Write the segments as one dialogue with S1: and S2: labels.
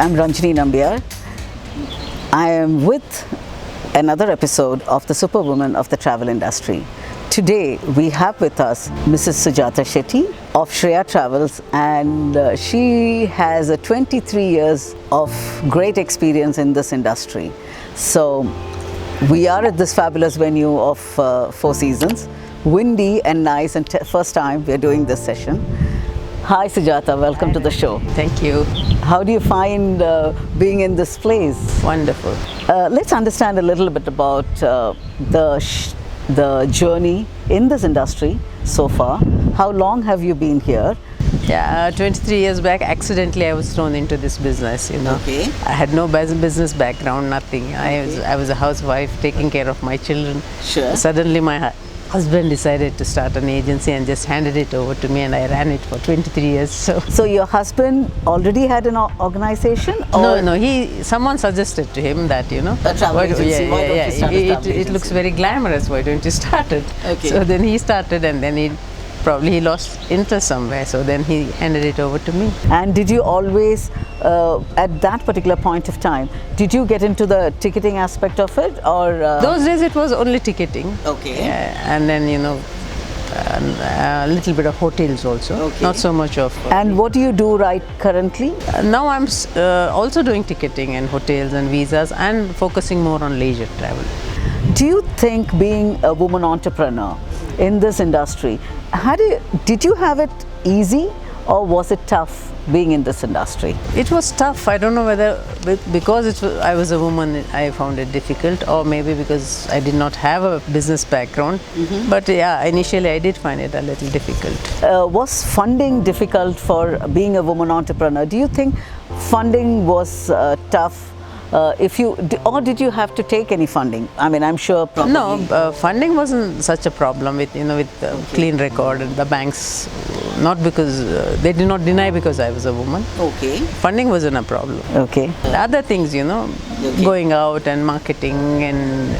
S1: I'm Ranjini Nambiar. I am with another episode of the Superwoman of the travel industry. Today we have with us Ms Sujatha R of Shreya Travels, and she has a 23 years of great experience in this industry. So we are at this fabulous venue of Four Seasons, windy and nice, and first time we are doing this session. Hi Sujatha, welcome to the show.
S2: Thank you.
S1: How do you find being in this place?
S2: Wonderful.
S1: Let's understand a little bit about the journey in this industry so far. How long have you been here?
S2: Yeah, 23 years back, accidentally I was thrown into this business,
S1: Okay.
S2: I had no business background, nothing. I was a housewife taking care of my children.
S1: Sure.
S2: Suddenly my husband decided to start an agency and just handed it over to me, and I ran it for 23 years.
S1: So your husband already had an organization? Or?
S2: No, someone suggested to him that,
S1: A travel agency, why don't you start a travel
S2: it looks
S1: agency?
S2: very glamorous, why don't you start it?
S1: Okay.
S2: So then he started, and then he lost interest somewhere, so then he handed it over to me.
S1: And did you always, at that particular point of time, did you get into the ticketing aspect of it, or?
S2: Those days it was only ticketing.
S1: Okay.
S2: And then, a little bit of hotels also.
S1: Okay.
S2: Not so much of.
S1: And what do you do right currently?
S2: Now I'm also doing ticketing and hotels and visas, and focusing more on leisure travel.
S1: Do you think being a woman entrepreneur in this industry, did you have it easy, or was it tough being in this industry?
S2: It was tough. I don't know whether because I was a woman I found it difficult, or maybe because I did not have a business background. But yeah, initially I did find it a little difficult.
S1: Was funding difficult for being a woman entrepreneur? Do you think funding was tough? Or did you have to take any funding? I mean, I'm sure probably.
S2: No, funding wasn't such a problem with clean record and the banks. Not because they did not deny because I was a woman.
S1: Okay.
S2: Funding wasn't a problem.
S1: Okay.
S2: The other things, going out and marketing and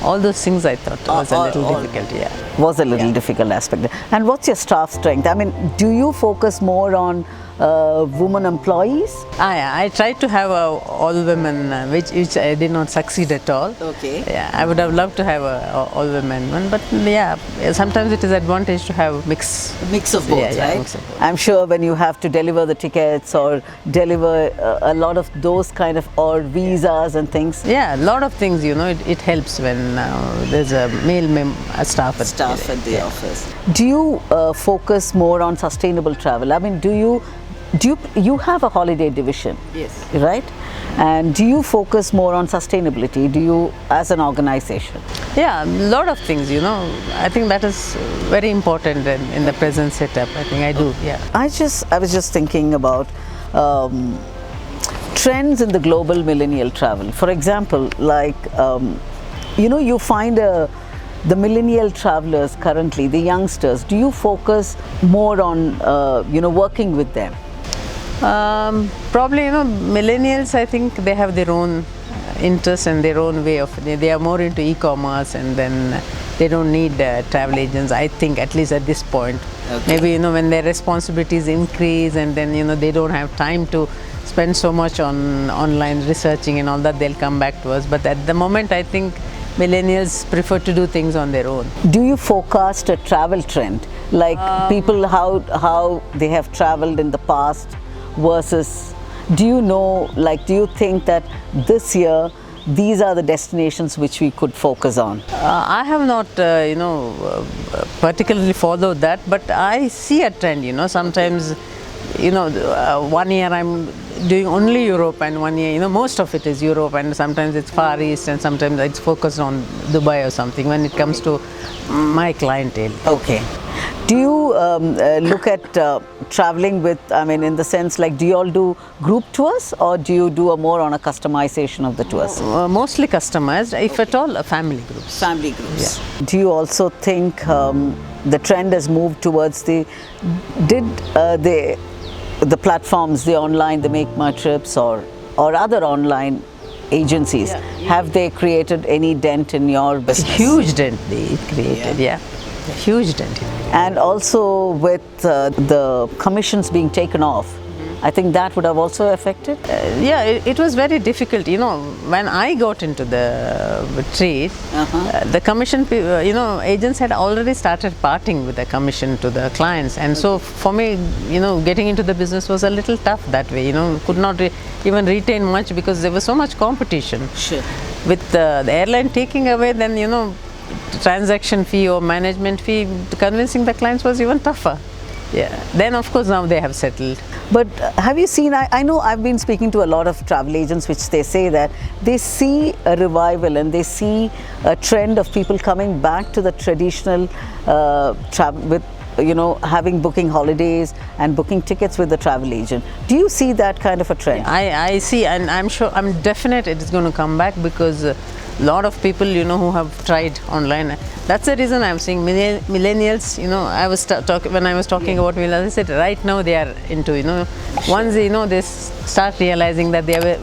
S2: all those things, I thought was a little difficult. Yeah.
S1: Was a little difficult aspect. And what's your staff strength? I mean, do you focus more on women employees?
S2: I tried to have all women, which I did not succeed at all.
S1: Okay.
S2: Yeah, I would have loved to have all women one, but yeah, sometimes it is advantage to have mix
S1: of both, right?
S2: Mix of both.
S1: I'm sure when you have to deliver the tickets or deliver a lot of those kind of, or visas and things.
S2: Yeah, a lot of things, it helps when there's a male staff at the
S1: office. Do you focus more on sustainable travel? I mean, do you have a holiday division?
S2: Yes.
S1: Right? And do you focus more on sustainability? Do you, as an organization?
S2: Yeah, a lot of things, I think that is very important in the present setup. I think I do, yeah.
S1: I was just thinking about trends in the global millennial travel. For example, like, you find the millennial travelers currently, the youngsters, do you focus more on, working with them?
S2: Probably, millennials, I think they have their own interests and their own way of, they are more into e-commerce, and then they don't need travel agents, I think, at least at this point.
S1: Okay.
S2: Maybe, when their responsibilities increase, and then, they don't have time to spend so much on online researching and all that, they'll come back to us. But at the moment, I think millennials prefer to do things on their own.
S1: Do you forecast a travel trend? Like people, how they have traveled in the past versus, do you think that this year these are the destinations which we could focus on?
S2: I have not, particularly followed that, but I see a trend, sometimes, 1 year I'm doing only Europe, and 1 year, most of it is Europe, and sometimes it's Far East, and sometimes it's focused on Dubai or something when it comes to my clientele.
S1: Okay. Do you look at traveling with, I mean, in the sense, like, do you all do group tours, or do you do more on a customization of the tours?
S2: Mostly customized, if at all, family groups.
S1: Family groups.
S2: Yeah.
S1: Do you also think the trend has moved towards the platforms, the online, the Make My Trips, or other online agencies, have they created any dent in your business?
S2: A huge dent they created, yeah. A huge dent.
S1: And also with the commissions being taken off, I think that would have also affected.
S2: Yeah, it was very difficult. You know, when I got into the trade, the commission, agents had already started parting with the commission to the clients, and so for me, getting into the business was a little tough that way. Could not even retain much because there was so much competition.
S1: Sure.
S2: With the airline taking away, then transaction fee or management fee, convincing the clients was even tougher. Yeah. Then of course now they have settled.
S1: But have you seen, I know I've been speaking to a lot of travel agents which they say that they see a revival and they see a trend of people coming back to the traditional travel with, having booking holidays and booking tickets with the travel agent. Do you see that kind of a trend?
S2: I see, and I'm sure, I'm definite it is going to come back because a lot of people, who have tried online. That's the reason I'm saying millennials, I was when I was talking about millennials, I said right now they are into, once they start realizing that they are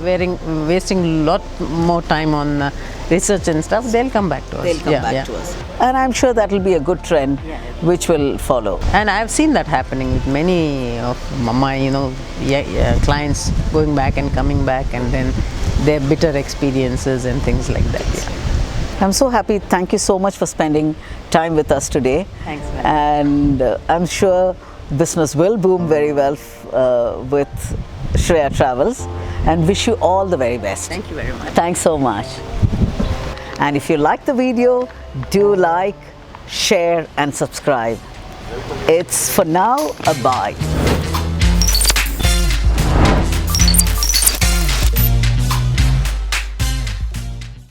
S2: wasting a lot more time on research and stuff, they'll come back to us.
S1: They'll come back to us. And I'm sure that will be a good trend which will follow.
S2: And I've seen that happening with many of my, clients going back and coming back, and then their bitter experiences and things like that. Yeah.
S1: I'm so happy. Thank you so much for spending time with us today.
S2: Thanks.
S1: And I'm sure business will boom very well with Shreya Travels, and wish you all the very best.
S2: Thank you very much.
S1: Thanks so much. And if you like the video, do like, share and subscribe. It's for now a bye.